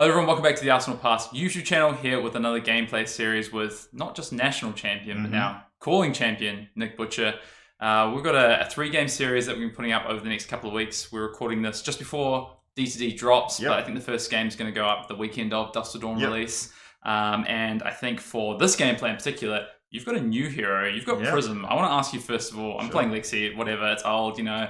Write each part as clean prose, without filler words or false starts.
Hello everyone, welcome back to the Arsenal Pass YouTube channel here with another gameplay series with not just national champion, but now calling champion, Nick Butcher. We've got a 3-game series that we've been putting up over the next couple of weeks. We're recording this just before D2D drops, but I think the first game is going to go up the weekend of Dusk to Dawn release. And I think for this gameplay in particular, you've got a new hero, you've got Prism. I want to ask you first of all, I'm playing Lexi, whatever, it's old, you know.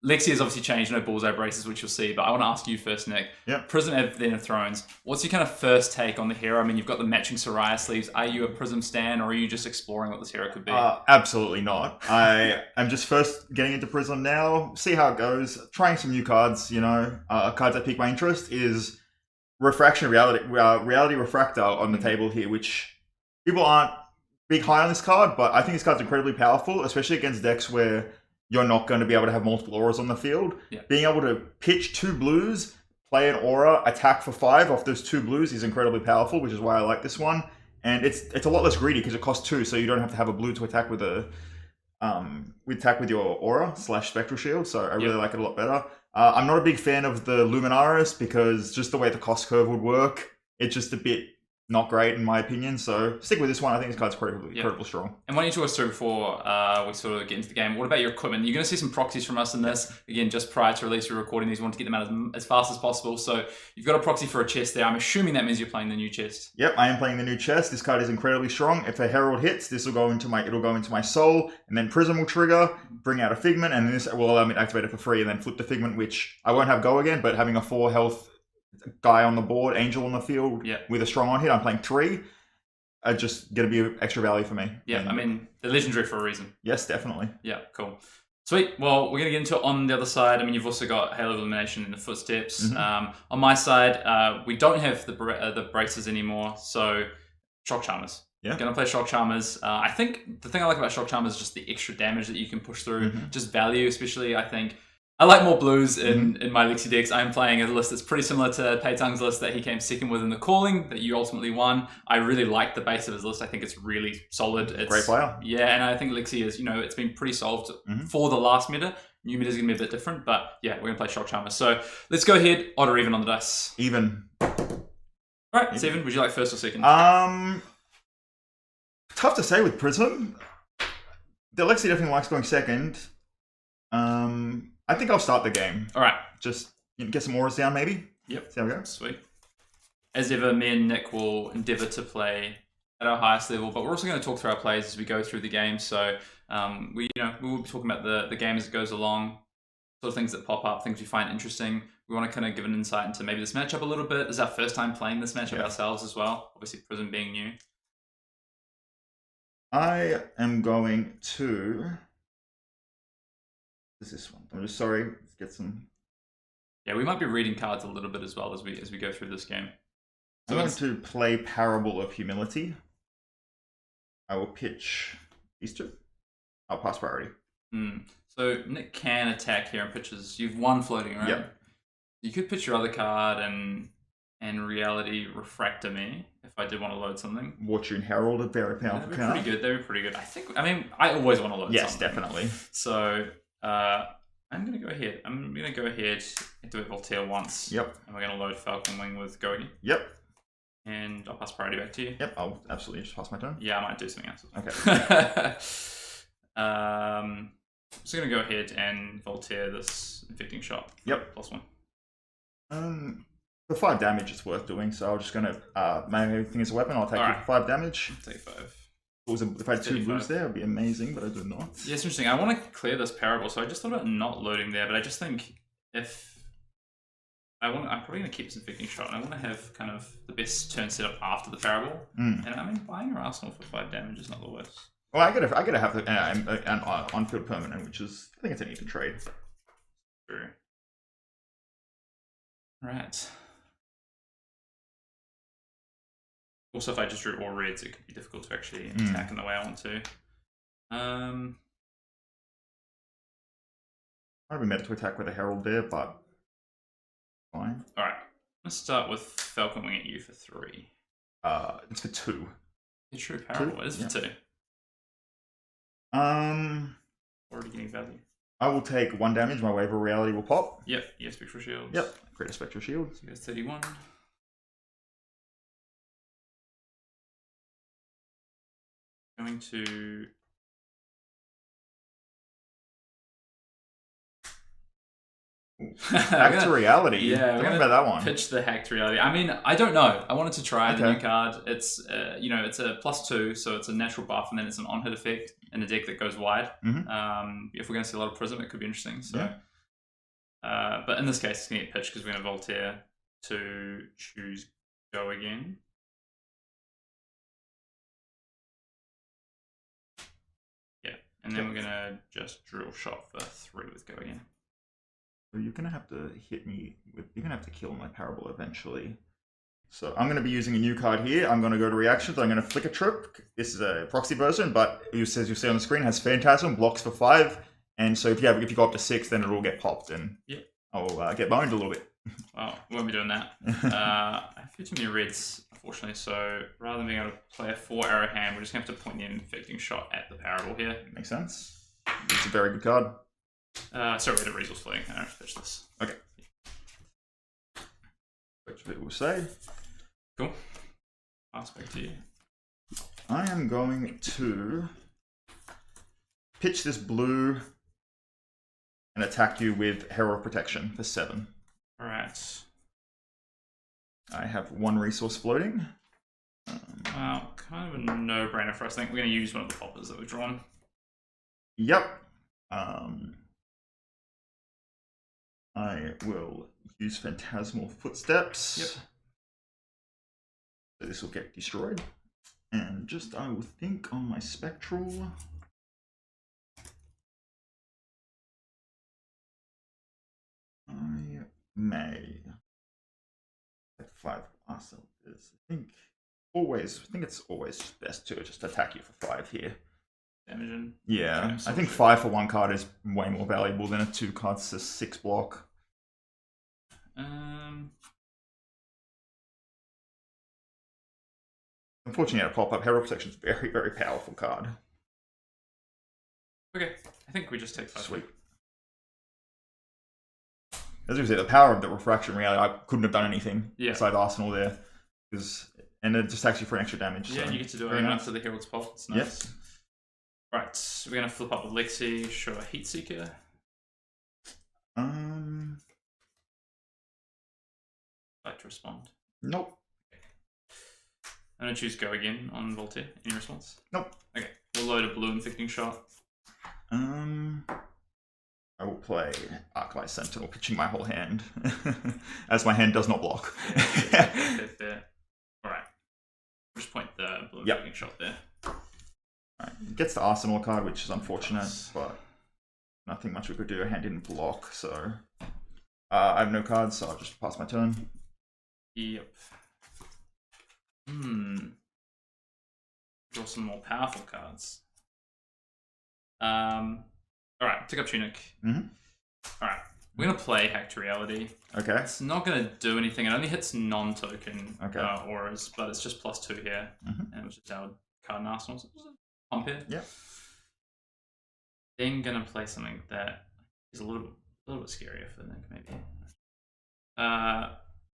Lexi has obviously changed, no bullseye braces, which you'll see, but I want to ask you first, Nick. Prism Awakener of Thrones, what's your kind of first take on the hero? I mean, you've got the matching Soraya sleeves. Are you a Prism stan, or are you just exploring what this hero could be? Absolutely not. I am just first getting into Prism now, see how it goes, trying some new cards, you know. Cards that pique my interest is Refraction Reality Refractor on the table here, which people aren't big high on this card, but I think this card's incredibly powerful, especially against decks where you're not going to be able to have multiple auras on the field. Being able to pitch 2 blues, play an aura, attack for 5 off those 2 blues is incredibly powerful, which is why I like this one. And it's a lot less greedy because it costs 2, so you don't have to have a blue to attack with a with your aura / spectral shield. So I really like it a lot better. I'm not a big fan of the Luminaris because just the way the cost curve would work, it's just a bit not great in my opinion, so stick with this one. I think this card's incredibly strong. And why don't you talk us through before we sort of get into the game, what about your equipment? You're going to see some proxies from us in this. Again, just prior to release, we're recording these. We want to get them out as fast as possible. So you've got a proxy for a chest there. I'm assuming that means you're playing the new chest. Yep, I am playing the new chest. This card is incredibly strong. If a Herald hits, this will go into my soul, and then Prism will trigger, bring out a Figment, and this will allow me to activate it for free and then flip the Figment, which I won't have go again, but having a 4 health guy on the board, angel on the field with a strong on hit, I'm playing 3. Just going to be extra value for me. Yeah, I mean, they're legendary for a reason. Yes, definitely. Yeah, cool. Sweet. Well, we're going to get into it on the other side. I mean, you've also got Halo of Illumination in the footsteps. On my side, we don't have the braces anymore, so Shock Charmers. Going to play Shock Charmers. I think the thing I like about Shock Charmers is just the extra damage that you can push through. Just value, especially, I think. I like more blues in my Lexi decks. I'm playing a list that's pretty similar to Paytang's list that he came second with in the calling, that you ultimately won. I really like the base of his list. I think it's really solid. It's great player. Yeah, and I think Lexi is, you know, it's been pretty solved for the last meta. New meta is going to be a bit different, but yeah, we're going to play Shock Charmer. So let's go ahead, odd or even on the dice. Even. All right, Steven, would you like first or second? Tough to say with Prism. The Lexi definitely likes going second. I think I'll start the game. All right. Just get some auras down, maybe. Yep. See how we go. Sweet. As ever, me and Nick will endeavour to play at our highest level, but we're also going to talk through our plays as we go through the game. So we will be talking about the game as it goes along, sort of things that pop up, things we find interesting. We want to kind of give an insight into maybe this matchup a little bit. This is our first time playing this matchup ourselves as well. Obviously, Prism being new. I am going to. Is this one? I'm just sorry. Let's get some. Yeah, we might be reading cards a little bit as well as we go through this game. So I'm going to play Parable of Humility. I will pitch these 2. I'll pass priority. So Nick can attack here and pitches. You've 1 floating, right? Yep. You could pitch your other card and Reality Refractor me if I did want to load something. Fortune Herald, a very powerful card. Pretty good. They were pretty good. I always want to load something. Yes, definitely. So I'm going to go ahead. I'm going to go ahead and do it Voltaire once. Yep. And we're going to load Falcon Wing with Go again. Yep. And I'll pass priority back to you. Yep, I'll absolutely just pass my turn. Yeah, I might do something else. Okay. I'm just going to go ahead and Voltaire this Infecting Shot. Yep. +1. For 5 damage, it's worth doing, so I'm just going to make everything as a weapon. I'll take it for 5 damage. Take 5. If I had 2 blues there, it would be amazing, but I do not. Yeah, it's interesting. I want to clear this Parable, so I just thought about not loading there, but I just think if I'm probably going to keep this Infecting Shot, and I want to have kind of the best turn set up after the Parable. And I mean, buying your Arsenal for 5 damage is not the worst. Well, I gotta have an on-field permanent, which is, I think it's an even trade. True. Right. Also, if I just drew all reds, it could be difficult to actually attack in the way I want to. I'd be better to attack with a Herald there, but fine. All right, let's start with Falcon Wing at you for 3. It's for 2. It's true, Parable. It is for 2. Already getting value. I will take 1 damage. My Wave of Reality will pop. Yep. Yeah, Spectral Shields. Yep. Create a Spectral Shield. So you guys 31. going to... Back to reality. Yeah, we're about that one. Pitch the hack to reality. I mean, I don't know. I wanted to try the new card. It's it's a +2, so it's a natural buff, and then it's an on-hit effect in a deck that goes wide. If we're going to see a lot of Prism, it could be interesting. So, but in this case, it's going to get pitched because we're going to Voltaire to choose Go again. Yeah, and then we're going to just drill shot for 3 with Go again. You're going to have to hit me with... You're going to have to kill my Parable eventually. So I'm going to be using a new card here. I'm going to go to reactions. I'm going to flick a trip. This is a proxy version, but as you see on the screen, it has Phantasm, blocks for 5. And so if you go up to 6, then it'll get popped and I'll get boned a little bit. Well, we won't be doing that. I have too many reds, unfortunately, so rather than being able to play a 4-arrow hand, we're just going to have to point the infecting shot at the Parable here. Makes sense. It's a very good card. Sorry, we had a resource floating. I don't have to pitch this. Okay. Which bit will say. Cool. Pass back to you. I am going to pitch this blue and attack you with Herald of Protection for 7. Alright. I have 1 resource floating. Well, kind of a no-brainer for us. I think we're going to use one of the poppers that we've drawn. Yep. I will use Phantasmal Footsteps. Yep. So this will get destroyed. And just, I will think on my Spectral. I may. At 5 Arsenal is, I think it's always just best to just attack you for 5 here. Damaging. Yeah, Okay, so I think 5 for 1 card is way more valuable than a 2 cards to 6 block. Unfortunately, at a pop-up, Herald Protection is very, very powerful card. Okay, I think we just take 5. Sweet. As you say, the power of the Refraction reality, I couldn't have done anything besides Arsenal there. And it just attacks you for an extra damage. Yeah, so you get to do it after the Herald's pop. It's nice. Yes. Right, so we're going to flip up with Lexi, show a Heat Seeker. Like to respond? Nope. I'm going to choose Go again on Voltaire. Any response? Nope. Okay, we'll load a blue infecting shot. I will play Arclight Sentinel, pitching my whole hand, as my hand does not block. Fair. Alright, just point the blue infecting shot there. Right. It gets the Arsenal card, which is unfortunate, but nothing much we could do. A hand didn't block, so I have no cards, so I'll just pass my turn. Yep. Draw some more powerful cards. Alright, pick up Tunic. Alright, we're going to play Hack to Reality. Okay. It's not going to do anything. It only hits non-token auras, but it's just +2 here. And which is our card in Arsenal. So pump here. Yeah. Then going to play something that is a little bit scarier for Nick, maybe. I'm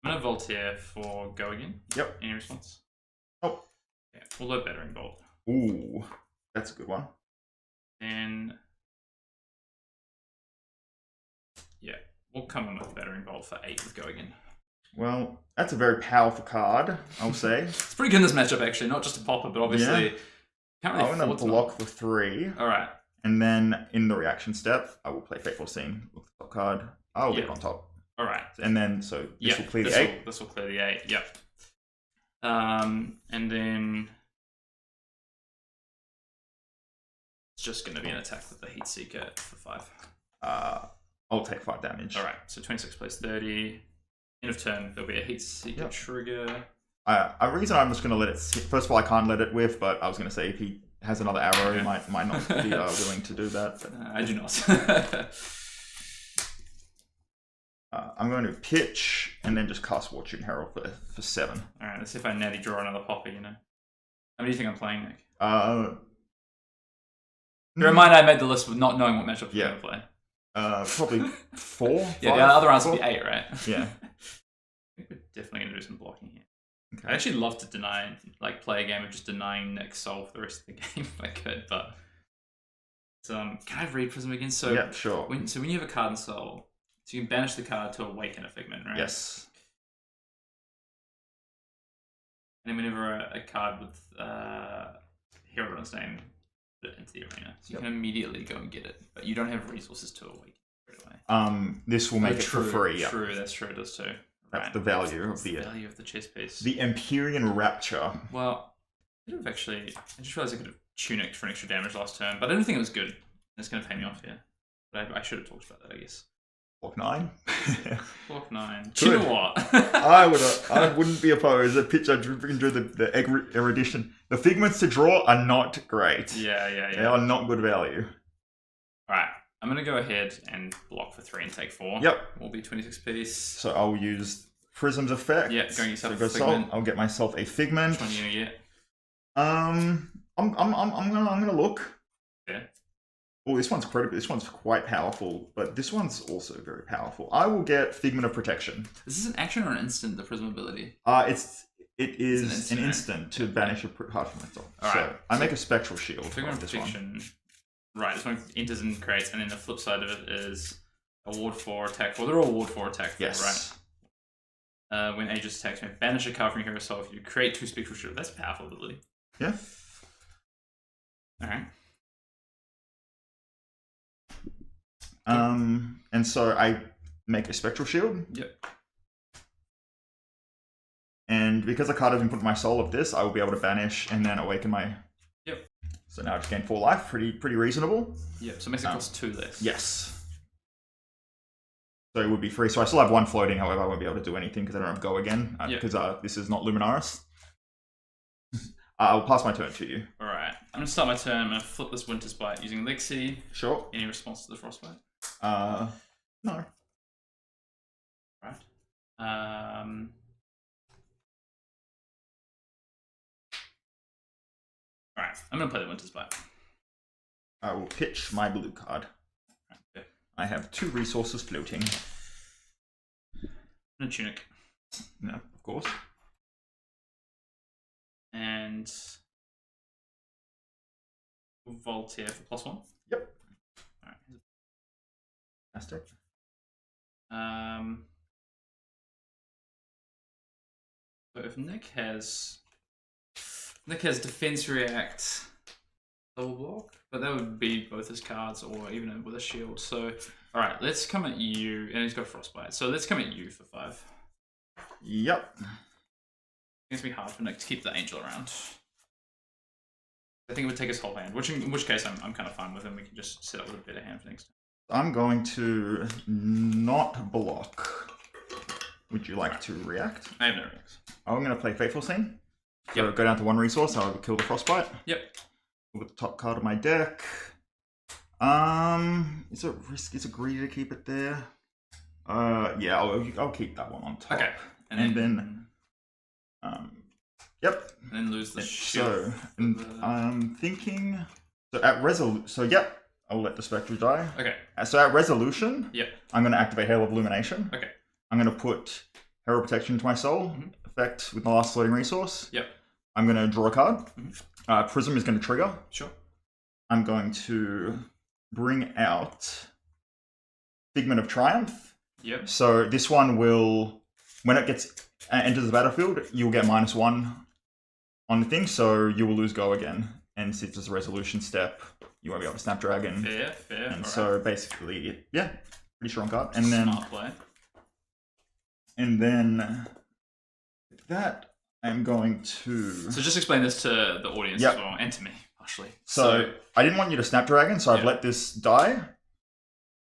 going to Voltaire for Go again. Yep. Any response? Oh. Yeah, we'll load Battering Bolt. Ooh, that's a good one. And yeah, we'll come in with Battering Bolt for 8 with Go again. Well, that's a very powerful card, I'll say. It's pretty good in this matchup, actually. Not just a popper, but obviously can't really I'm going to block for 3. All right. And then in the reaction step, I will play Fateful Scene with the top card. I'll leave it on top. All right. And then, so this will clear the 8. This will clear the 8, yep. And then it's just going to be an attack with the Heat Seeker for 5. I'll take 5 damage. All right, so 26 plays 30. End of turn, there'll be a Heat Seeker trigger. A reason I'm just going to let it sit. First of all, I can't let it whiff, but I was going to say if he has another arrow, he might not be willing to do that. But I do not. I'm going to pitch and then just cast Fortune Herald for 7. All right, let's see if I natty draw another popper, you know. How many do you think I'm playing, Nick? Remind I made the list with not knowing what matchup you're going to play. Probably 4. Yeah, the other answer would be 8, right? Yeah. I think we're definitely going to do some blocking here. I'd actually love to play a game of just denying Nick's soul for the rest of the game if I could, but can I read Prism again? So yeah, sure. When you have a card in soul, so you can banish the card to awaken a figment, right? Yes. And then whenever a card with hero on its name put it into the arena, so you can immediately go and get it, but you don't have resources to awaken it right away. This will make it for free. Yeah. True, that's true. It does too. That's the value of the value of the chess piece. The Empyrean Rapture. Well, I could have actually. I just realized I could have tunicked for an extra damage last turn, but I didn't think it was good. It's going to pay me off here. But I should have talked about that, I guess. Block 9. Block 9. Do you know what? I wouldn't be opposed. The pitch I drew the erudition. The figments to draw are not great. Yeah. They are not good value. Alright. I'm going to go ahead and block for 3 and take 4. Yep. Will be 26 piece. So I'll use Prism's effect. Yeah, going yourself a figment. figment. I'll get myself a figment. Which one are you going to get? I'm gonna look. Yeah. Oh, this one's quite powerful, but this one's also very powerful. I will get Figment of Protection. Is this an action or an instant, the Prism ability? It is an instant to banish a card from myself. So I make a Spectral Shield. Figment of Protection. Right, this one enters and creates, and then the flip side of it is a ward 4 attack 4. They're all ward 4 attack 4, yes. Right? When Aegis attacks me, banish a card from your hero soul if you create 2 Spectral Shield. That's a powerful ability. Yeah. Alright. And so I make a Spectral Shield. Yep. And because a card has been put in my soul of this, I will be able to banish and then awaken my... Yep. So now I just gain 4 life. Pretty reasonable. Yep, so it makes it cost 2 less. Yes. So it would be free. So I still have 1 floating, however I won't be able to do anything because I don't have Go again. Because this is not Luminaris. I'll pass my turn to you. Alright. I'm going to start my turn. I'm going to flip this Winter's Bite using Lexi. Sure. Any response to the Frostbite? No. Right. Alright, I'm going to play the Winter's Bite. I will pitch my blue card. Okay. I have 2 resources floating. And a Tunic. No, of course. And Voltaire for +1. Yep. Alright. Fantastic. So if Nick has Defense React double block, but that would be both his cards or even with a shield. So alright, let's come at you, and he's got Frostbite. So let's come at you for 5. Yep. It's gonna be hard for Nick to keep the angel around. I think it would take his whole hand, in which case I'm kind of fine with him. We can just set up with a better hand for next time. I'm going to not block. Would you like to react? I have no reacts. I'm going to play Fateful Scene. So Yep. go down to 1 resource. I'll kill the Frostbite. Yep. Look at the top card of my deck. Is it risky? Is it greedy to keep it there? Yeah, I'll keep that one on top. Okay. And then yep. And then lose the shield. So I'm thinking. So at resolution. So yep. I'll let the Spectral die. Okay. So at resolution. Yep. I'm going to activate Hail of Illumination. Okay. I'm going to put Hero Protection to my soul effect with my last floating resource. Yep. I'm going to draw a card. Prism is going to trigger. Sure. I'm going to bring out Figment of Triumph. Yep. So this one will, when it enters the battlefield, you'll get -1 on the thing, so you will lose Go again. And since it's a resolution step, you won't be able to Snapdragon. Fair. And so basically, yeah, pretty strong card. And then, Smart play. And then that I'm going to. So just explain this to the audience as well, and to me, partially. So I didn't want you to Snapdragon, so I've let this die.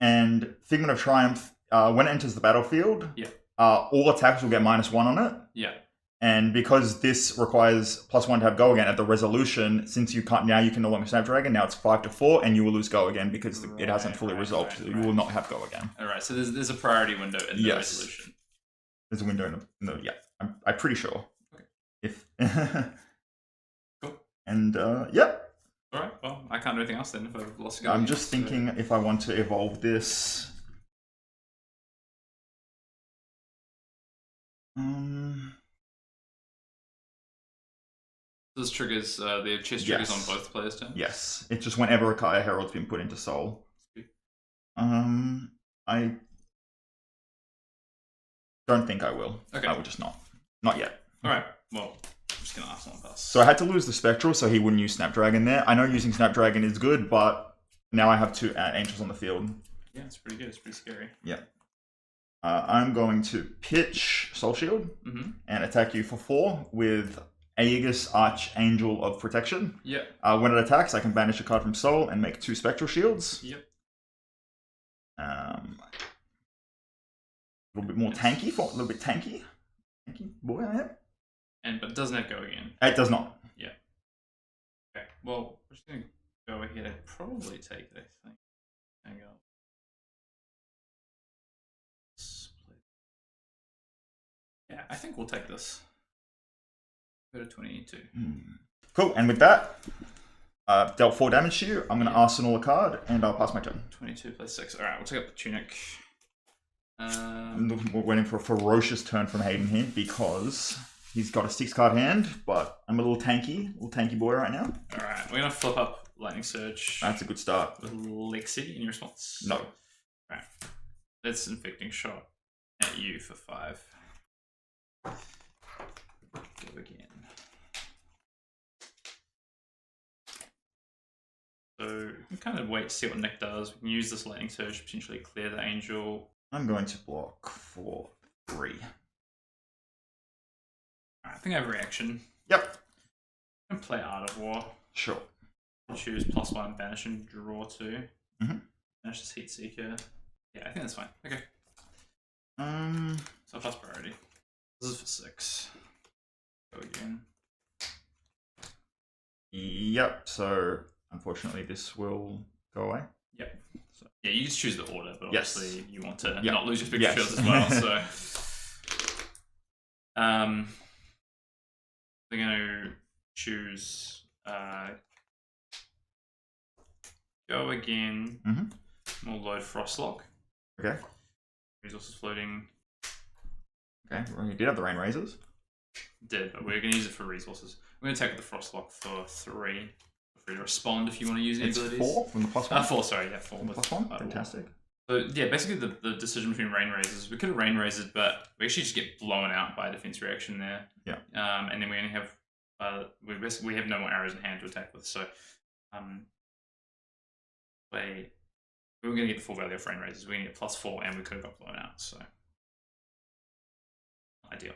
And Figment of Triumph, when it enters the battlefield, all attacks will get -1 on it. Yeah. And because this requires +1 to have Go again at the resolution, since you can't now, you can no longer Snapdragon. Now it's 5 to 4, and you will lose Go again because it hasn't fully resolved. So you will not have Go again. All right. So there's a priority window in the resolution. There's a window in the I'm pretty sure. Okay. If cool. And yeah. All right. Well, I can't do anything else then if I've lost Go. I'm just thinking if I want to evolve this. This triggers the chest triggers on both players' turns. Yes, it's just whenever a herald's been put into Soul. I don't think I will. Okay. I will just not. Not yet. All right. Well, I'm just gonna ask one pass. So I had to lose the Spectral, so he wouldn't use Snapdragon there. I know using Snapdragon is good, but now I have 2 Angels on the field. Yeah, it's pretty good. It's pretty scary. Yeah. I'm going to pitch Soul Shield and attack you for 4 with Aegis Archangel of Protection. Yep. When it attacks, I can banish a card from Soul and make 2 Spectral Shields. Yep. A little bit more tanky, a little bit tanky. Tanky boy I am. But it doesn't have go again. It does not. Yeah. Okay. Well, we're just gonna go ahead and probably take it, I think. Hang on. Yeah, I think we'll take this. Go to 22. Cool, and with that, dealt 4 damage to you. I'm going to Arsenal a card, and I'll pass my turn. 22 plus 6. Alright, we'll take up the Tunic. We're waiting for a ferocious turn from Hayden here, because he's got a 6-card hand, but I'm a little tanky boy right now. Alright, we're going to flip up Lightning Surge. That's a good start. With Lexi in your response. No. Alright. That's Infecting Shot at you for 5. Go again. So we can kind of wait to see what Nick does. We can use this Lightning Surge to potentially clear the Angel. I'm going to block for 3. I think I have reaction. Yep. I can play Art of War. Sure. Choose +1, banish and draw 2. Mm-hmm. Banish this Heat Seeker. Yeah, I think that's fine. Okay. So plus priority. This is for 6. Go again. Yep, so unfortunately this will go away. Yep. So, yeah, you just choose the order, but obviously you want to not lose your Spectral Shields as well, so... we're going to choose... go again. We'll load Frostlock. Okay. Resources floating. Okay, well, you did have the Rain Razors. Did, but we're going to use it for resources. We're going to take the Frostlock for 3. Feel free to respond if you want to use any abilities. 4 from the +1? 4, sorry, yeah, 4. +1, fantastic. So, yeah, basically the decision between Rain Razors, we could have Rain Razors, but we actually just get blown out by a defense reaction there. Yeah. And then we only have, we have no more arrows in hand to attack with, so, we were going to get the full value of Rain Razors. We're going to get +4, and we could have got blown out, so. Ideal.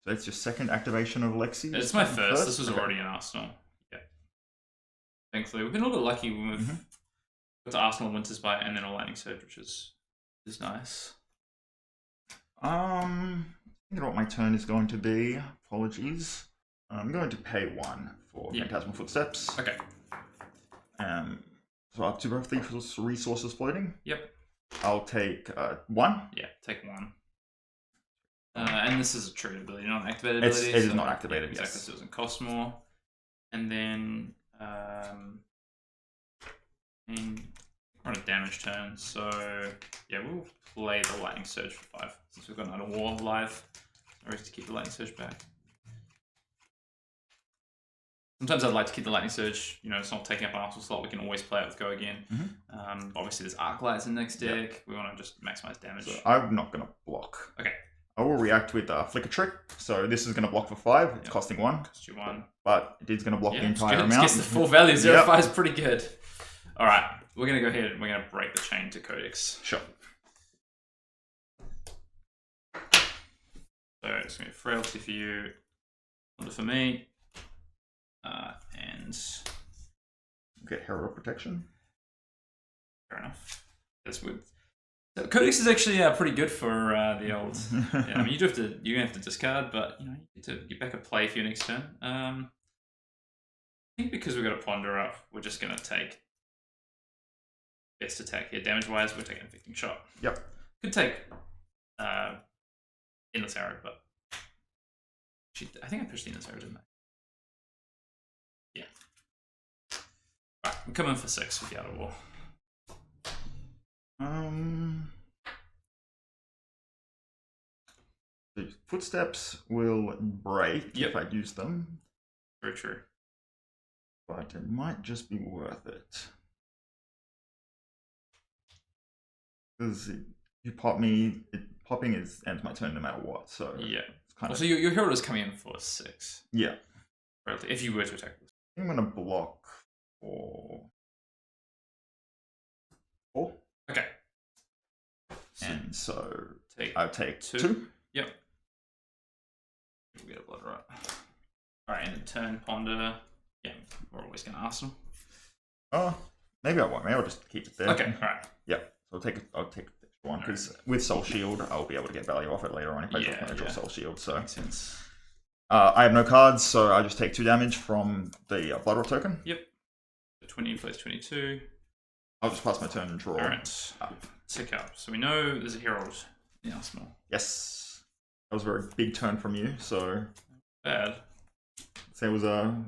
So it's your second activation of Lexi? It's my first. This was already in Arsenal. Yeah. Thankfully, we've been a little bit lucky when we've got to Arsenal, Winter's Bite, and then a Lightning Surge, which is nice. Thinking what my turn is going to be. Apologies. I'm going to pay 1 for Phantasmal Footsteps. Okay. So up to both the resources floating. Yep. I'll take 1. Yeah, take 1. And this is a triggered ability, not an activated It ability. is not activated, exactly, yes. so it doesn't cost more. And then we're on a damage turn, so yeah, we'll play the Lightning Surge for 5 since we've got Night of War live. No reason to keep the Lightning Surge back. Sometimes I'd like to keep the Lightning Surge, you know, it's not taking up an Arsenal slot, we can always play it with Go Again. Obviously there's Arc Lights in the next deck, we want to just maximize damage. So I'm not going to block. Okay. I will react with Flicker Trick, so this is going to block for 5, it's costing 1. Cost you 1. But it is going to block the entire It amount. gets the full value, 0.5 is pretty good. Alright, we're going to go ahead and we're going to break the chain to Codex. Sure. So it's going to be Frailty for you, Wonder for me. And get Herald Protection. Fair enough. That's good. So Codex is actually pretty good for the old. Yeah, I mean, you have to discard, but you know you get back a play for your next turn. I think because we've got a Ponder up, we're just going to take best attack here. Damage wise, we're taking Infecting Shot. Yep. Could take Endless Arrow, but I think I pushed the Endless Arrow, didn't I? Yeah. Alright, I'm coming for 6 with the Art of War. The footsteps will break if I use them. Very true. But it might just be worth it. Because you pop me, popping ends my turn no matter what. So yeah. It's kind of... So your hero is coming in for 6. Yeah. If you were to attack this. I'm gonna block for 4. Okay. And so I'll take 2. 2. Yep. We'll get a blood right. Alright, and turn ponder. Yeah, we're always gonna Arsenal. Oh, maybe I won't. Maybe I'll just keep it there. Okay, alright. Yeah. So I'll take this one because with Soul Shield I'll be able to get value off it later on if I just want to draw Soul Shield. So makes sense. I have no cards, so I just take 2 damage from the Blood Rot token. Yep. 20 plays 22. I'll just pass my turn and draw. Alright. Tick up. So we know there's a Herald in Arsenal. Yes. That was a very big turn from you, so Bad. So it was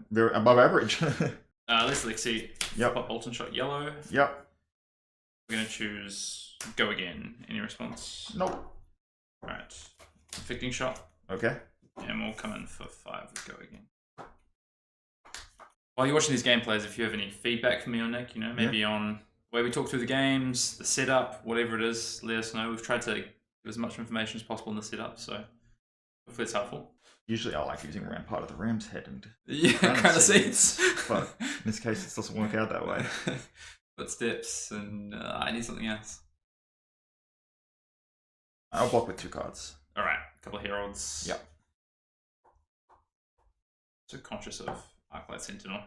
very above average. This Lexi. Yep. Pop Bolt and Shot yellow. Yep. We're gonna choose Go Again. Any response? Nope. Alright. Inflicting Shot. Okay. And we'll come in for 5 with Go Again. While you're watching these gameplays, if you have any feedback for me or Nick, you know, maybe on the way we talk through the games, the setup, whatever it is, let us know. We've tried to give as much information as possible in the setup, so hopefully it's helpful. Usually I like using part of the ram's head and kind of seats. But in this case it doesn't work out that way. Footsteps and I need something else. I'll block with 2 cards. Alright, a couple of Heralds. Yep. So conscious of Arclight Sentinel.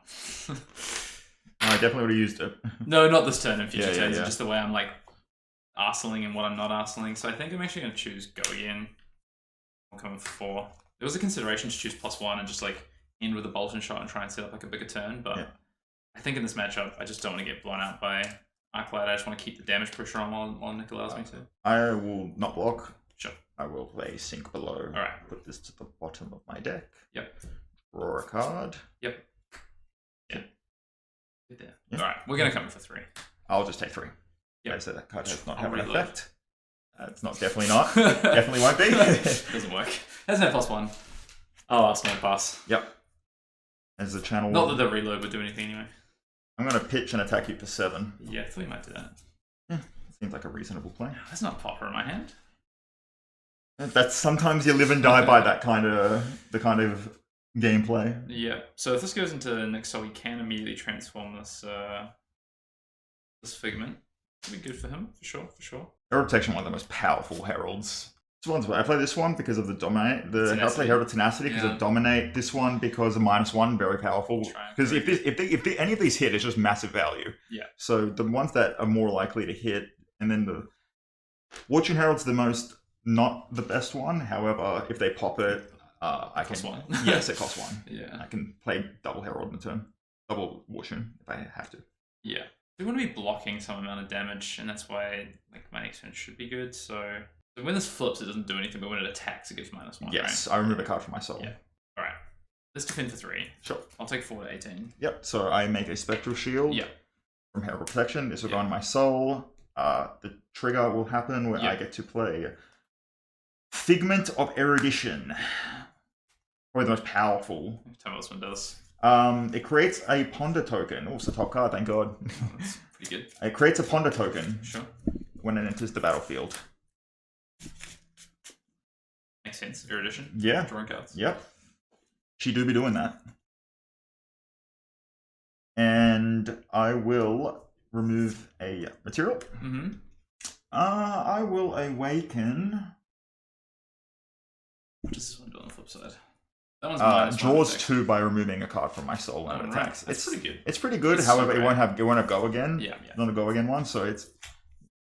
I definitely would have used it. No, not this turn, in future turns. Yeah. Just the way I'm like arseling and what I'm not arseling. So I think I'm actually going to choose Go Again. I'll come in for 4. There was a consideration to choose +1 and just like end with a Bolt and Shot and try and set up like a bigger turn, but I think in this matchup I just don't want to get blown out by Arclight. I just want to keep the damage pressure on while Nick allows me to. I will not block. Sure. I will play Sink Below. Alright. Put this to the bottom of my deck. Yep. Draw a card. Yep. Yeah. Good there. Alright, we're going to come in for 3. I'll just take 3. Yeah. So that card does not have an reload. effect. It's not definitely not. Definitely won't be. Doesn't work. Has no +1. Oh, that's no pass. Yep. As the channel. Not that the reload would do anything anyway. I'm going to pitch and attack you for 7. Yeah, I thought you might do that. Yeah, seems like a reasonable play. That's not Popper in my hand. That's sometimes you live and die by that kind of gameplay. Yeah. So if this goes into Nick, so we can immediately transform this this Figment. It'll be good for him, for sure. Herald Protection, one of the most powerful heralds. I play this one because of the dominate. I play Herald of Tenacity because of dominate. This one because of -1, very powerful. Because if any of these hit, it's just massive value. Yeah. So the ones that are more likely to hit, and then the Fortune Herald's not the best one. However, if they pop it, I can. +1. Yes, it costs 1. Yeah. I can play double Herald in a turn, double Fortune if I have to. Yeah. We want to be blocking some amount of damage, and that's why like my next turn should be good. So when this flips, it doesn't do anything, but when it attacks, it gives -1. Yes, right? I remove a card from my soul. Yeah. All right. Let's defend for 3. Sure. I'll take 4 to 18. Yep. So I make a Spectral Shield. Yeah. From Herald Protection. This will go on my soul. The trigger will happen where I get to play Figment of Erudition. Probably the most powerful. Tell me what this one does. It creates a Ponder token. Oh, it's the top card, thank God. That's pretty good. It creates a Ponder token. Sure. When it enters the battlefield. Makes sense. Erudition. Yeah. Drawing cards. Yep. She do be doing that. And I will remove a material. Mm-hmm. I will awaken. What does this one do on the flip side? That one's draws 2 by removing a card from my soul and attacks. Right. It's pretty good. It's pretty good. However, it won't have go again. Yeah. Not a go again one. So it's.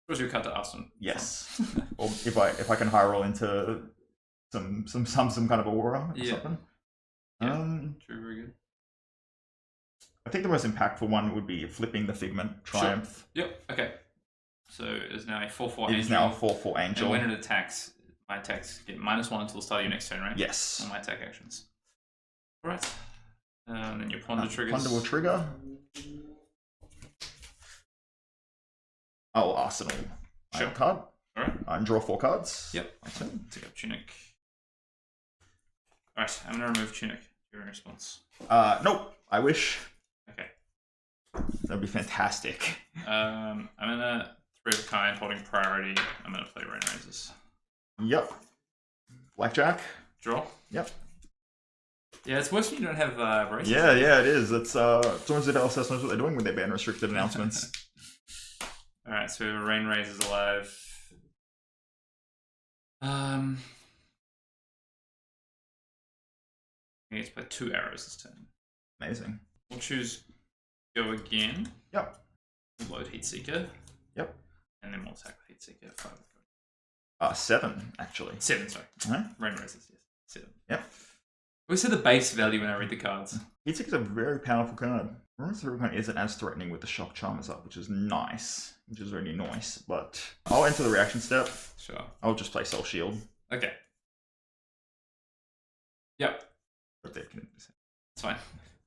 Draws you a card to Arsenal. Yes. Or if I can high roll into some kind of aura or something. Yeah. True. Very good. I think the most impactful one would be flipping the Figment Triumph. Sure. Yep. Okay. So it is now a 4/4 angel. It is now a 4/4 angel. And when it attacks, my attacks get -1 until the start of your next turn, right? Yes. On my attack actions. Alright. And then your Ponder triggers. Ponder will trigger. Oh, Arsenal. Sure. Card. Alright. And draw 4 cards. Yep. Take up Tunic. Alright, I'm going to remove Tunic. Give a response. Nope. I wish. Okay. That'd be fantastic. I'm gonna 3 of a kind, holding priority. I'm gonna play Rain Raises. Yep. Blackjack. Draw. Yep. Yeah, it's worse when you don't have races. Yeah, it is. It's someone else knows what they're doing with their ban restricted announcements. Alright, so we have a Rain Raises alive. I need to play 2 arrows this turn. Amazing. We'll choose Go Again. Yep. We'll load Heatseeker. Yep. And then we'll attack with Heatseeker. 5. 7, actually. 7, sorry. Huh? Rain Raises, yes. 7. Yep. We see the base value when I read the cards. Heatseeker is a very powerful card. Remember, the card isn't as threatening with the Shock Charmers up, which is nice. Which is really nice, but I'll enter the reaction step. Sure. I'll just play Soul Shield. Okay. Yep. But they can... That's fine.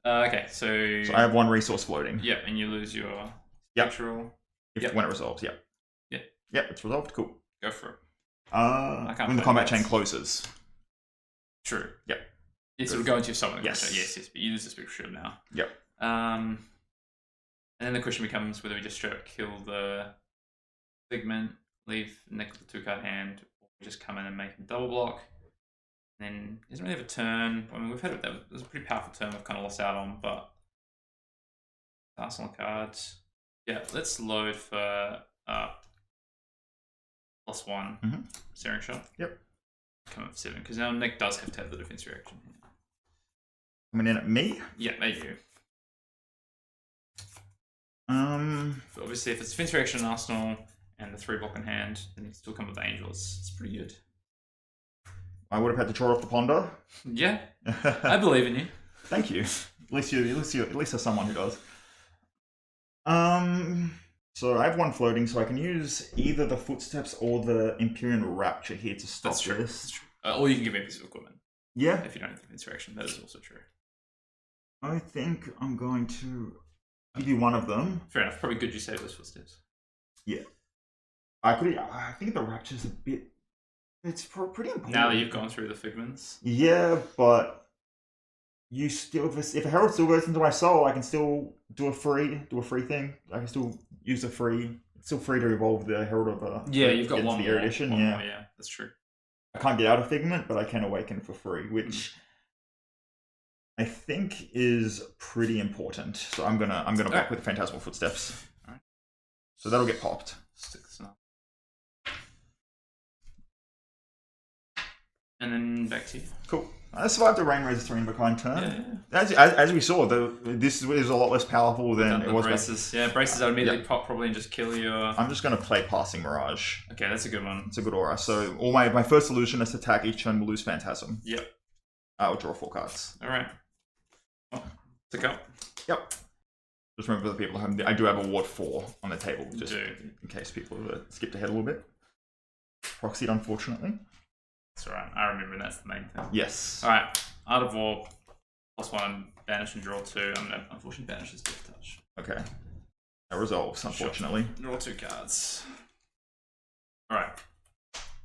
Okay, so I have 1 resource floating. Yeah, and you lose your Yep. natural. When it resolves, yeah. Yeah. Yep, it's resolved. Cool. Go for it. When the combat chain closes. True. Yep. Yes, it would go into your summon. Yes. Yes, but you lose the spectral shield now. Yep. And then the question becomes whether we just straight up kill the Figment, leave Nick with the 2-card hand, or we just come in and make him double block. And then he doesn't really have a turn. I mean, we've had that was a pretty powerful turn we've kind of lost out on, but pass on the cards. Yeah, let's load for +1 Searing Shot. Yep. Come up 7, because now Nick does have to have the defense reaction. Coming in at me? Yeah, there you go. But obviously, if it's defense reaction in Arsenal and the 3 block in hand, then you still come with the Angels. It's pretty good. I would have had to draw off the Ponder. Yeah, I believe in you. Thank you. At least there's someone who does. So I have 1 floating, so I can use either the Footsteps or the Empyrean Rapture here to stop That's true. this. That's true. Or you can give me a piece of equipment. Yeah. If you don't have defense reaction, that is also true. I think I'm going to give you 1 of them. Fair enough. Probably good you save those Footsteps. Yeah. I think the Rapture's a bit... It's pretty important. Now that you've gone through the Figments. Yeah, but you still... If a Herald still goes into my soul, I can still do a free thing. I can still use a free... It's still free to evolve the Herald of... Yeah, you've got 1 the more. Erudition, One yeah. more, yeah, that's true. I can't get out of Figment, but I can awaken for free, which I think is pretty important. So I'm gonna block with Phantasmal Footsteps. Alright. So that'll get popped. Stick this up. And then back to you. Cool. I survived the Rain Raiser 3 of a kind turn. Yeah. As we saw, this is a lot less powerful than it was. Braces. Yeah, braces are immediately pop probably and just kill your... I'm just going to play Passing Mirage. Okay, that's a good one. It's a good aura. So all my first solution is to attack each turn, will lose Phantasm. Yep. I'll draw 4 cards. Alright. Oh, tick up. Yep. Just remember for the people who I do have a Ward 4 on the table, just in case people have skipped ahead a little bit. Proxied, unfortunately. That's alright. I remember that's the main thing. Yes. Alright. Art of War, +1, banish and draw 2. I'm gonna unfortunately banish his Death Touch. Okay. That resolves, unfortunately. Sure. Draw 2 cards. Alright.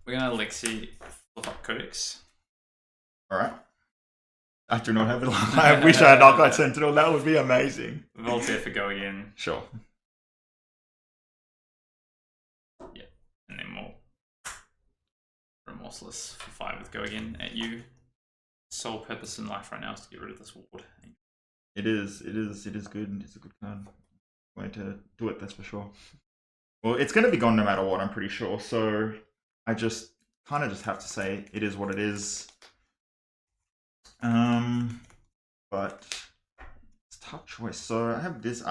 We're gonna Lexi flip up Codex. Alright. I do not have it. I wish I had Arclight Sentinel. That would be amazing. Voltaire for Go Again. Sure. Yeah. And then more. Remorseless for 5 with Go Again at you. Sole purpose in life right now is to get rid of this ward. It is good. It's a good card. Way to do it, that's for sure. Well, it's going to be gone no matter what, I'm pretty sure. So I just kind of have to say it is what it is. But it's a tough choice. So I have this.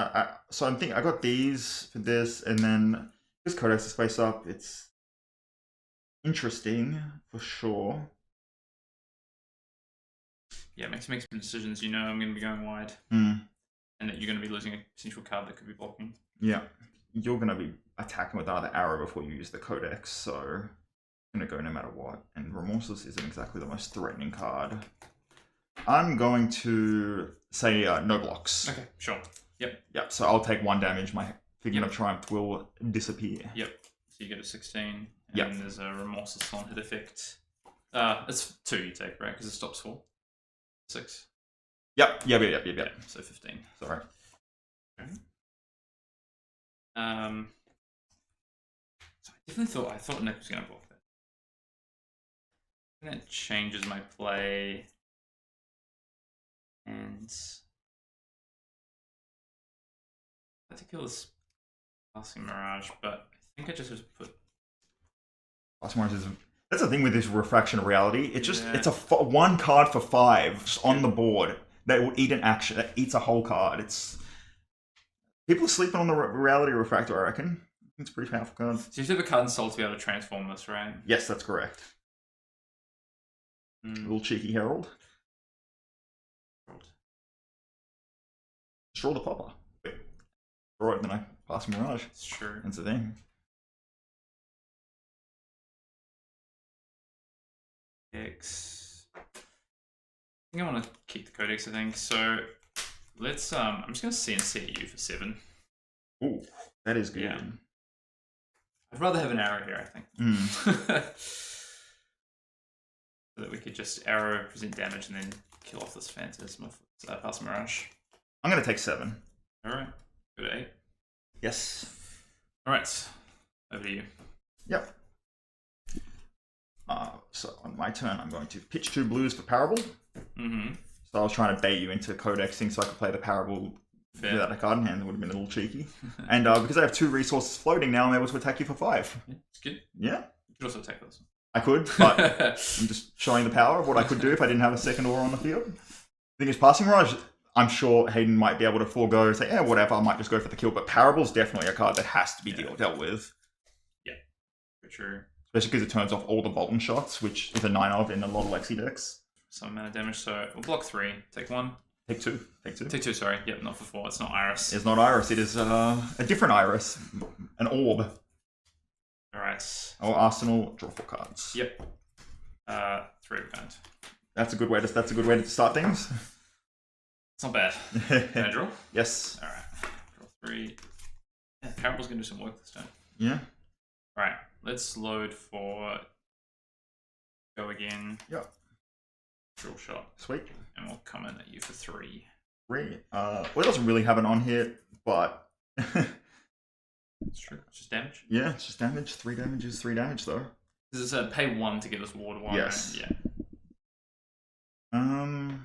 So I'm thinking I got these for this, and then this Codex is face up. It's interesting for sure. Yeah, make some decisions. You know I'm going to be going wide. And that you're going to be losing a potential card that could be blocking. Yeah. You're going to be attacking with another arrow before you use the Codex, so I'm going to go no matter what. And Remorseless isn't exactly the most threatening card. I'm going to say no blocks. Okay, sure. Yep. Yep, so I'll take 1 damage. My Figment of Triumph will disappear. Yep. So you get a 16. Yep. And there's a Remorseless on hit effect. It's 2 you take, right? Because it stops 4. 6. Yep. So 15. Sorry. Okay. So I thought Nick was gonna block that. And that changes my play. And I had to kill this Passing Mirage, but I think I just have to put. Passing Mirage is. That's the thing with this Refraction of Reality. It's just Yeah. it's a one card for 5 just on the board that will eat an action. That eats a whole card. It's people are sleeping on the Reality Refractor. I reckon it's a pretty powerful card. So you have to have a card in Soul to be able to transform this, right? Yes, that's correct. A little cheeky Herald. Just draw the popper. Draw it, then I pass Mirage. It's true. That's the thing. Codex. I think I want to keep the Codex, I think. So let's I'm just gonna CNC you for 7. Ooh, that is good. Yeah. I'd rather have an arrow here, I think. So that we could just arrow, present damage, and then kill off this Phantasm of Pass Mirage. I'm gonna take 7. Alright. Go to 8. Yes. Alright. Over to you. Yep. So on my turn, I'm going to pitch 2 blues for Parable. Mm-hmm. So I was trying to bait you into codexing so I could play the Parable without a card in hand. It would have been a little cheeky. And because I have 2 resources floating now, I'm able to attack you for 5. Yeah, it's good. Yeah. You could also attack this one. I could, but I'm just showing the power of what I could do if I didn't have a second aura on the field. The thing is, Passing Mirage, I'm sure Hayden might be able to forego, say, yeah, whatever, I might just go for the kill. But Parable's definitely a card that has to be dealt with. Yeah, for sure. Especially because it turns off all the Bolton shots, which is a 9 of in a lot of Lexi decks. Some amount of damage, so we'll block 3. Take 1. Take 2. Take 2. Take 2, sorry. Yep, not for 4. It's not Iris. It's not Iris, it is a different Iris. An orb. Alright. Or Arsenal, draw 4 cards. Yep. 3 of kind. That's a good way to start things. It's not bad. Can I draw? Yes. Alright. Draw 3. Yeah, Parable's gonna do some work this time. Yeah. Alright, let's load for go again. Yep. Drill shot. Sweet. And we'll come in at you for 3. 3. Well, it doesn't really have an on here, but It's true. It's just damage. yeah, it's just damage. 3 damage is 3 damage though. This is pay 1 to get us ward 1. Yes. Right? Yeah.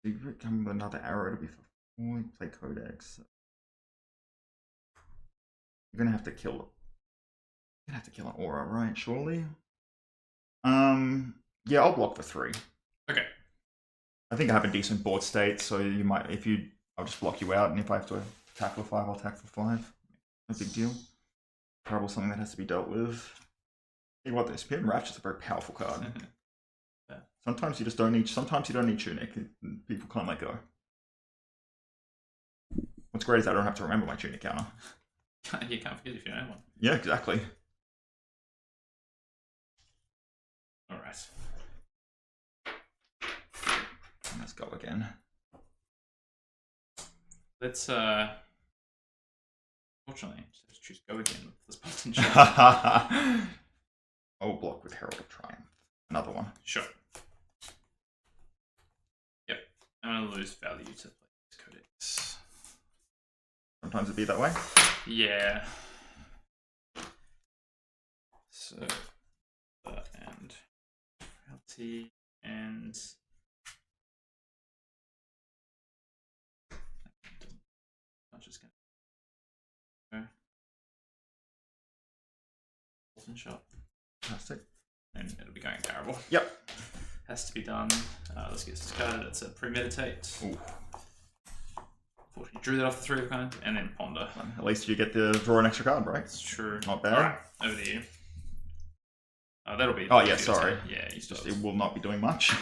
You could come with another arrow to be for 4. Play Codex. You're gonna have to kill. You're gonna have to kill an aura, right? Surely. Yeah, I'll block for 3. Okay. I think I have a decent board state, so you might, I'll just block you out, and if I have to attack for 5, I'll attack for 5. No big deal. Probably something that has to be dealt with. Hey, what this Pin Rapture's a very powerful card. Yeah. Sometimes you don't need Tunic. People can't let go. What's great is I don't have to remember my Tunic counter. You can't forget if you know one. Yeah, exactly. Alright. Let's go again. Let's fortunately let's choose go again with this button shot. Oh, block with Herald of Triumph. Another one. Sure. Yep. I'm gonna lose value to play this Codex. Sometimes it'd be that way. Yeah. So and reality and I'm just gonna go Bolton shot. Fantastic. And it'll be going Parable. Yep. Has to be done. Let's get discarded. It's a premeditate. Ooh. Fortunately, drew that off the 3 of kind, and then ponder. At least you get to draw an extra card, right? It's true. Not bad. Alright, over to you. That'll be. Oh yeah, sorry. Yeah, you still. It will not be doing much.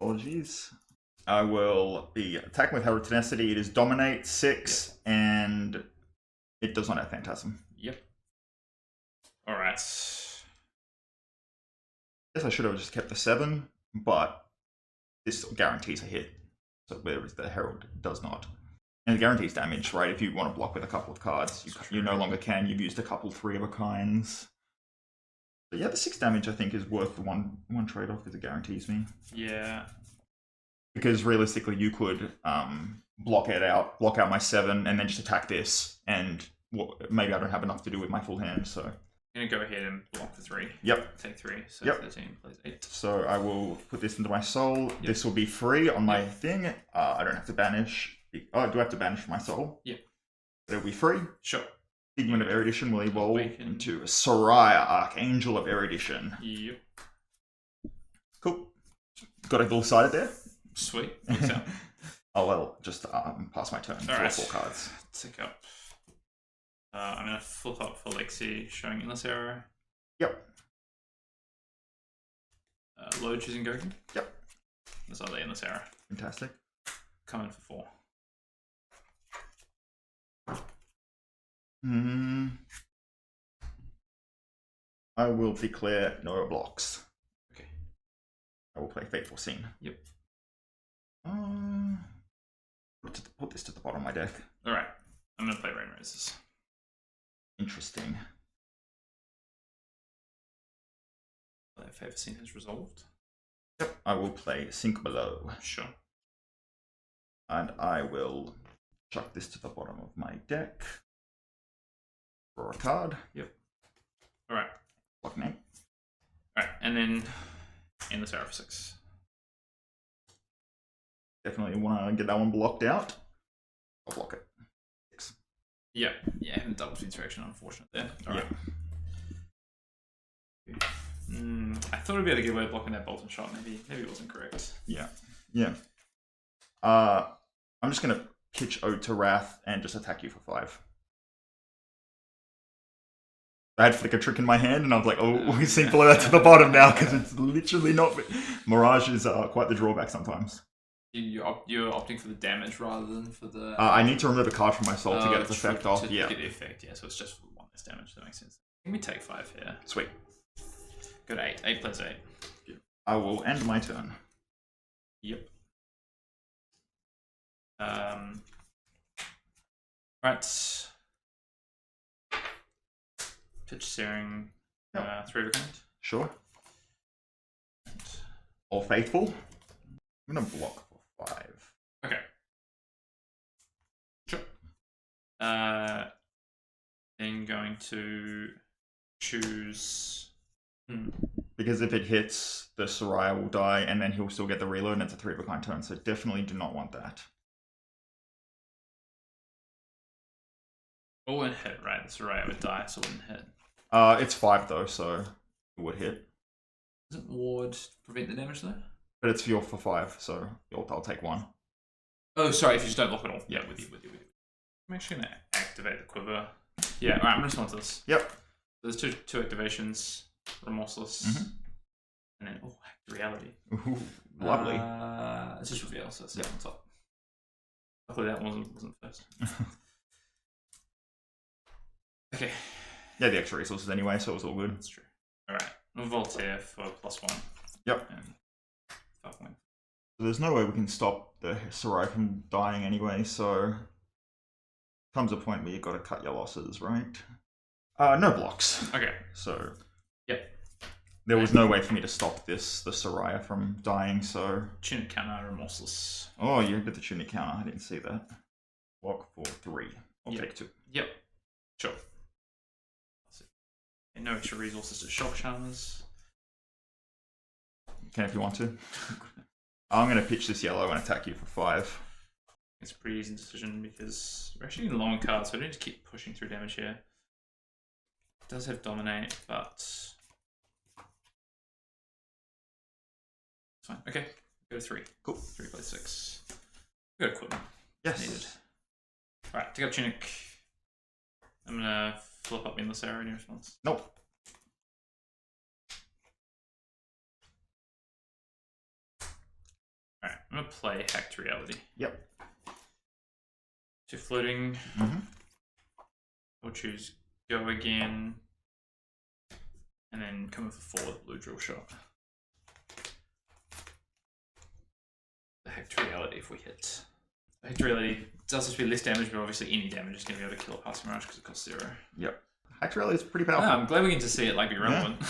Apologies. I will be attacking with Herald Tenacity. It is Dominate 6, and it does not have Phantasm. Yep. Alright. I guess I should have just kept the 7, but this guarantees a hit. So whereas the Herald does not. And it guarantees damage, right? If you want to block with a couple of cards, you no longer can. You've used a couple 3 of a kinds. But yeah, the 6 damage I think is worth the one trade-off because it guarantees me. Yeah. Because realistically, you could block out my 7, and then just attack this, and maybe I don't have enough to do with my full hand, so... I'm going to go ahead and block the 3. Yep. Take 3, so yep. 13 plays 8. So I will put this into my soul. Yep. This will be free on my thing. I don't have to banish. Oh, do I have to banish my soul? Yep. It'll be free. Sure. Figment of Erudition will evolve into Soraya, Archangel of Erudition. Yep. Cool. Got a little sided there. Sweet. Oh, well, just pass my turn. All right. 4 cards. Tick up. I'm going to flip up for Lexi, showing Endless Arrow. Yep. Load choosing Goku. Yep. This other Endless Arrow. Fantastic. Come in for 4. I will declare no blocks. Okay. I will play Fateful Scene. Yep. Put this to the bottom of my deck. Alright. I'm going to play Rain Roses. Interesting. That Favor Scene has resolved. Yep. I will play Sink Below. Sure. And I will chuck this to the bottom of my deck. Draw a card. Yep. Alright. Block 8. Alright, and then Endless Arrow for 6. Definitely want to get that one blocked out. I'll block it. 6. Yep. Yeah, I haven't double speed direction, unfortunate there. Alright. Yep. I thought I'd be able to get away with blocking that Bolton shot. Maybe it wasn't correct. Yeah. Yeah. I'm just going to pitch Ode to Wrath and just attack you for 5. I had Flicker Trick in my hand, and I was like, oh, we sink below that to the bottom now, because it's literally not... Mirage is quite the drawback sometimes. You're opting for the damage rather than for the... I need to remove a card from my soul to get its effect off. Yeah. Get the effect, yeah, so it's just for 1 less damage. That makes sense. Let me take 5 here. Sweet. Go to 8. 8 plays 8. I will end my turn. Yep. Right. Pitch Searing, 3 of a kind. Sure. All Faithful. I'm going to block for 5. Okay. Sure. Then going to choose... Because if it hits, the Soraya will die, and then he'll still get the reload, and it's a 3 of a kind turn, so definitely do not want that. It wouldn't hit, right? The Soraya would die, so it wouldn't hit. It's 5 though, so it would hit. Doesn't Ward prevent the damage though? But it's for 5, so I'll take 1. Oh, sorry, if you just don't block at all. Yeah, with you. I'm actually going to activate the quiver. Yeah, alright, I'm going to respond to this. Yep. There's two activations. Remorseless. And then, Reality. Ooh, lovely. It's just reveal, so it's on top. Luckily that wasn't first. Okay. Yeah, the extra resources anyway, so it was all good. That's true. Alright, Voltaire for +1. Yep. And 5 points. So there's no way we can stop the Soraya from dying anyway, so comes a point where you've got to cut your losses, right? No blocks. Okay. So yep. There was no way for me to stop the Soraya from dying, so... Tunic counter, Remorseless. Oh, you did the Tunic counter, I didn't see that. Block for 3. I'll take 2. Yep. Sure. And no extra resources to Shock Charmers. You can if you want to. I'm going to pitch this yellow and attack you for 5. It's a pretty easy decision because we're actually in long cards, so I don't need to keep pushing through damage here. It does have Dominate, but... it's fine. Okay, go to 3. Cool. 3 plays 6. Good equipment. Yes. Needed. Alright, take up Tunic. I'm going to flip up Endless Arrow in your response. Nope. Alright, I'm going to play Hacked Reality. Yep. 2 floating. We'll choose Go Again. And then come in for 4 with Blue Drill Shot. The Hacked Reality if we hit. The Hacked Reality does have to be less damage, but obviously any damage is going to be able to kill a Passing Mirage because it costs 0. Yep. Hacked Reality is pretty powerful. I'm glad we get to see it like be relevant.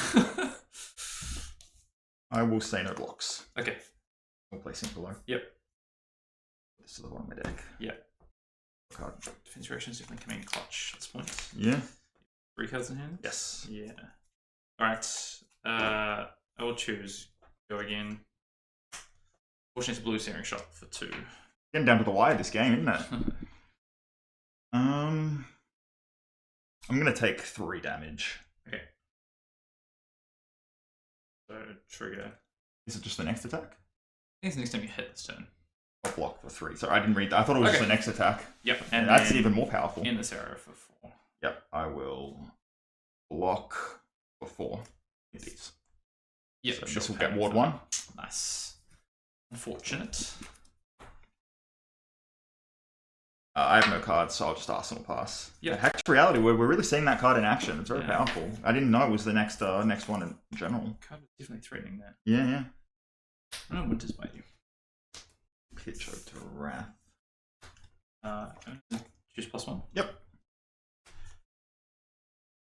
I will say no blocks. Okay. We'll play Sink Below. Yep. this to the bottom of my deck. Yeah. Card. Defense reaction is definitely coming clutch at this point. Yeah. 3 cards in hand? Yes. Yeah. Alright. I will choose Go Again. Fortunately, it's a blue searing shot for 2. Getting down to the wire this game, isn't it? I'm gonna take 3 damage. Okay. So trigger. Is it just the next attack? I think it's the next time you hit this turn. I'll block for 3. Sorry, I didn't read that. I thought it was just the next attack. Yep. And that's even more powerful. In this area for 4. Yep, I will block for 4 with these. Yep, so sure, this will get ward 1. Nice. Unfortunate. I have no cards, so I'll just Arsenal pass. Yeah. Hex Reality, we're really seeing that card in action. It's very Yeah. powerful. I didn't know it was the next one in general. Card is definitely threatening that. Yeah. I don't Winter's Bite you. Pitch over to Wrath. Choose +1. Yep.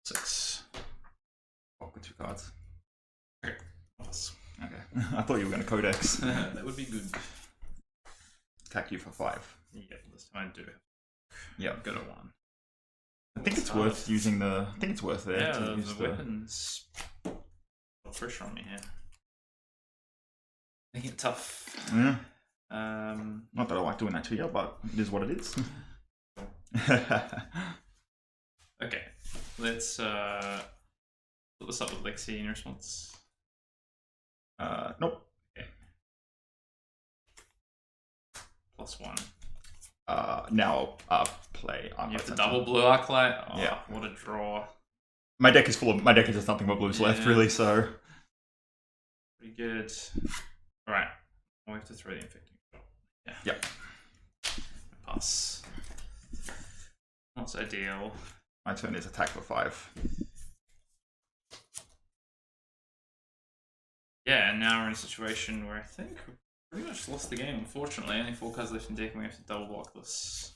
6. Block with 2 cards. Okay. Plus. Okay. I thought you were going to Codex. That would be good. Attack you for 5. Yep, this time I do. Yep. Go to 1. I think it's worth using the. I think it's worth it. Yeah, to the use weapons. Pressure on me here. Making it tough. Yeah. Not that I like doing that to you, but it is what it is. Okay, let's put this up with Lexi in response. Nope. Okay. +1. Now play. You have the double blue Arclight. Oh, yeah. What a draw. My deck is full of. My deck is just nothing but blues left, really. So. Pretty good. All right. We have to throw the infecting shot. Yeah. Yep. Pass. Not ideal. My turn is attack for 5. Yeah, and now we're in a situation where I think we've pretty much lost the game, unfortunately. Only 4 cards left in deck and we have to double block this.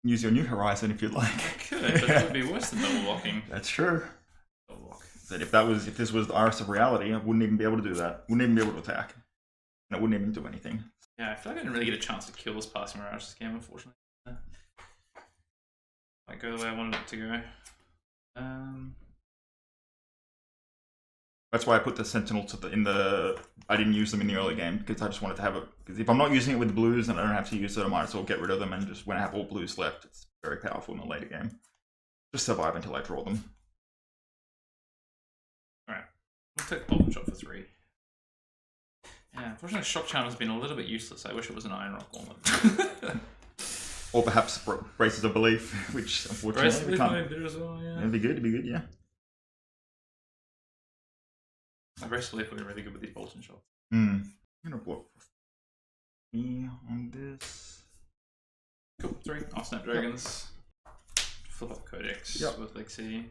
Use your New Horizon if you'd like. I could, but it would be worse than double blocking. That's true. Double block. That if this was the Iris of Reality, I wouldn't even be able to do that. Wouldn't even be able to attack. And I wouldn't even do anything. Yeah, I feel like I didn't really get a chance to kill this passing Mirage this game, unfortunately. Might go the way I wanted it to go. That's why I put the Sentinel in the. I didn't use them in the early game because I just wanted to have it. Because if I'm not using it with the blues and I don't have to use it, I might as well get rid of them and just when I have all blues left, it's very powerful in the later game. Just survive until I draw them. Alright, we'll take Dolphin Shot for 3. Yeah, unfortunately, Shock Charm has been a little bit useless. I wish it was an Iron Rock Gauntlet. Or perhaps Braces of Belief, which unfortunately we can't. Might be better as well, yeah. It'd be good, yeah. Braces of Belief would be really good with these Bolton shots. I'm gonna block me on this. Cool, 3. I'll Snapdragons. Yep. Flip up Codex with Lexi.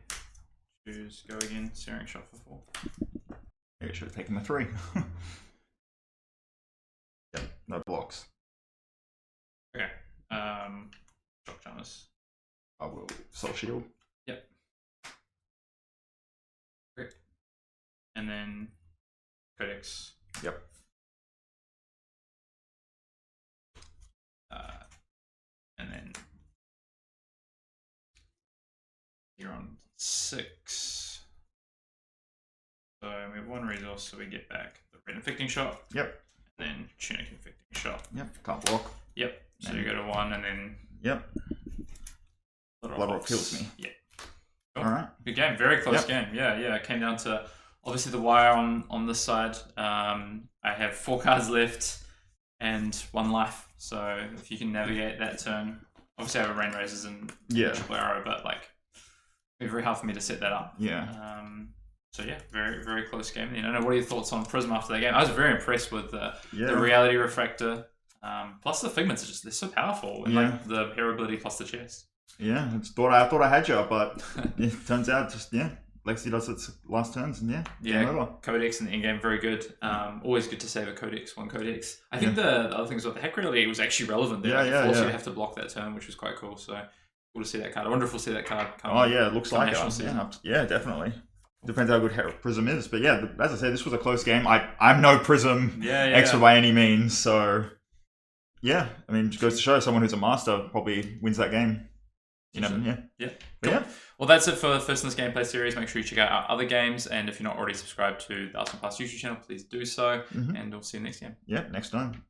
Choose Go Again, Searing Shot for 4. Maybe I should have taken the 3. Yep, no blocks. Okay. Shock Charmers. I will Soul Shield. Yep. Great. And then Codex. Yep. And then you're on 6. So we have 1 resource, so we get back the Red Infecting Shot. Yep. And then Tunic Infecting Shot. Yep. Can't block. Yep. So you go to 1 and then. Yep. Blood Rock kills me. Yeah. Cool. All right. Good game. Very close game. Yeah. It came down to obviously the wire on this side. I have 4 cards left and 1 life. So if you can navigate that turn, obviously I have a Rain Razors and Triple Arrow, but like it'd be very hard for me to set that up. Yeah. So yeah, very, very close game. You know, what are your thoughts on Prism after that game? I was very impressed with the Reality Refractor. Plus the Figments they're so powerful. And like the Hero ability plus the chest. Yeah, I thought I had you, but it turns out Lexi does its last turns and Codex in the in-game, very good. Always good to save a Codex, 1 Codex. I think the other thing is what the Hack Reality was actually relevant there. It forced you to have to block that turn, which was quite cool. So cool to see that card. I wonder if we'll see that card come. It looks like it. Yeah, definitely. Depends how good Prism is. But yeah, as I said, this was a close game. I'm no Prism expert by any means. So yeah, I mean, it just goes to show someone who's a master probably wins that game. You know, yeah. But yeah. Well, that's it for the First in this Gameplay series. Make sure you check out our other games. And if you're not already subscribed to the Arsenal Pass YouTube channel, please do so. And we'll see you next game. Yeah, next time.